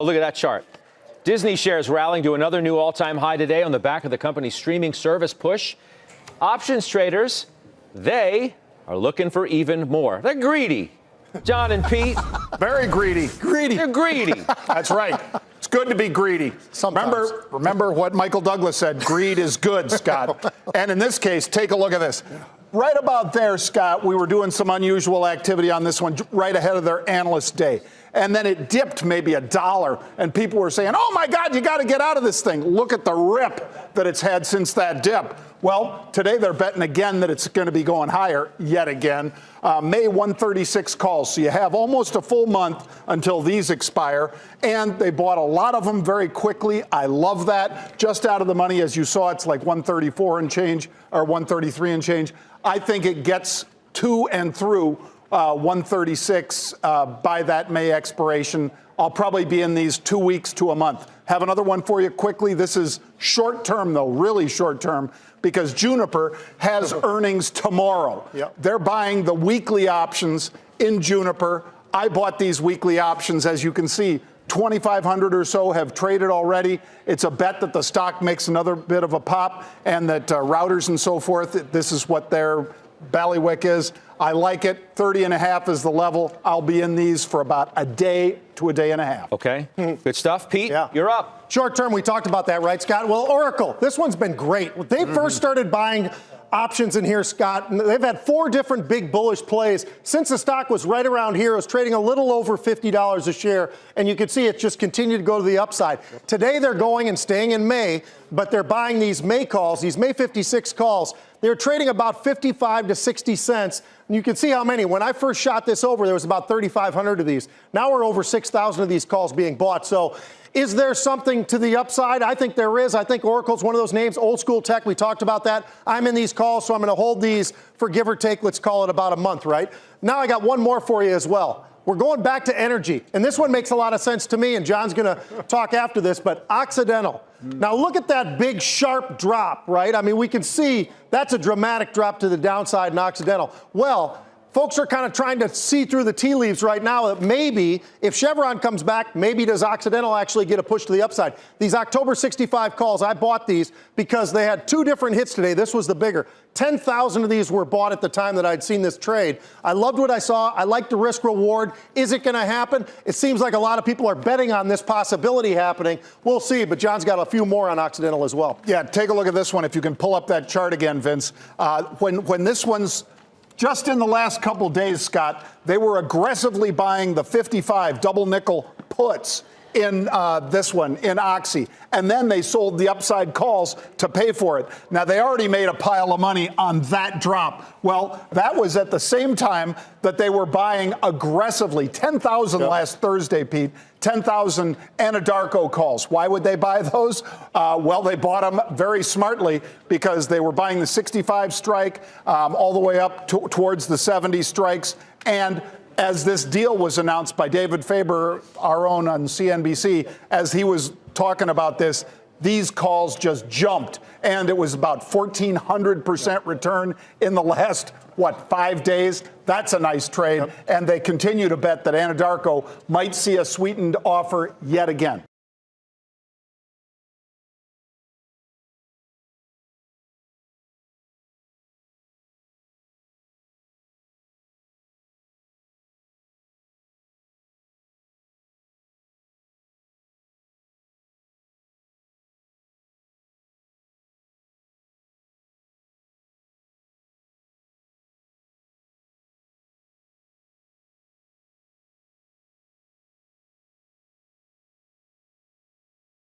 Look at that chart. Disney shares rallying to another new all-time high today on the back of the company's streaming service push. Options traders, they are looking for even more. They're greedy. Jon and Pete. Very greedy. Greedy. They're greedy. That's right. It's good to be greedy. Sometimes. Remember what Michael Douglas said, greed is good, Scott. And in this case, take a look at this. Right about there, Scott, we were doing some unusual activity on this one right ahead of their analyst day. And then it dipped maybe $1, and people were saying, oh, my God, you got to get out of this thing. Look at the rip that it's had since that dip. Well, today they're betting again that it's going to be going higher yet again. May 136 calls, so you have almost a full month until these expire. And they bought a lot of them very quickly. I love that. Just out of the money, as you saw, it's like 134 and change, or 133 and change. I think it gets to and through 136 by that May expiration. I'll probably be in these 2 weeks to a month. Have another one for you quickly. This is short term, though, really short term, because Juniper has earnings tomorrow. Yep. They're buying the weekly options in Juniper. I bought these weekly options, as you can see. 2,500 or so have traded already. It's a bet that the stock makes another bit of a pop, and that routers and so forth, this is what their ballywick is. I like it. 30.5 is the level. I'll be in these for about a day to a day and a half. Okay. Good stuff. Pete, you're up. Short term, we talked about that, right, Scott? Well, Oracle, this one's been great. When they first started buying options in here, Scott, they've had 4 different big bullish plays. Since the stock was right around here, it was trading a little over $50 a share, and you can see it just continued to go to the upside. Today, they're going and staying in May, but they're buying these May calls, these May 56 calls. They're trading about 55 to 60 cents. And you can see how many. When I first shot this over, there was about 3,500 of these. Now we're over 6,000 of these calls being bought. So is there something to the upside? I think there is. I think Oracle's one of those names, old school tech. We talked about that. I'm in these calls, so I'm going to hold these for give or take, let's call it about a month, right? Now I got one more for you as well. We're going back to energy, and this one makes a lot of sense to me, and John's going to talk after this, but Occidental. Now look at that big sharp drop, right? I mean, we can see that's a dramatic drop to the downside in Occidental. Well, folks are kind of trying to see through the tea leaves right now that maybe if Chevron comes back, maybe does Occidental actually get a push to the upside. These October 65 calls, I bought these because they had 2 different hits today. This was the bigger. 10,000 of these were bought at the time that I'd seen this trade. I loved what I saw. I liked the risk reward. Is it going to happen? It seems like a lot of people are betting on this possibility happening. We'll see, but John's got a few more on Occidental as well. Yeah, take a look at this one. If you can pull up that chart again, Vince. When this one's just in the last couple days, Scott, they were aggressively buying the 55 double nickel puts in this one, in Oxy. And then they sold the upside calls to pay for it. Now, they already made a pile of money on that drop. Well, that was at the same time that they were buying aggressively. 10,000 last Thursday, Pete. 10,000 Anadarko calls. Why would they buy those? Well, they bought them very smartly because they were buying the 65 strike all the way up towards the 70 strikes. And as this deal was announced by David Faber, our own on CNBC, as he was talking about this, these calls just jumped. And it was about 1,400% return in the last, 5 days? That's a nice trade. And they continue to bet that Anadarko might see a sweetened offer yet again.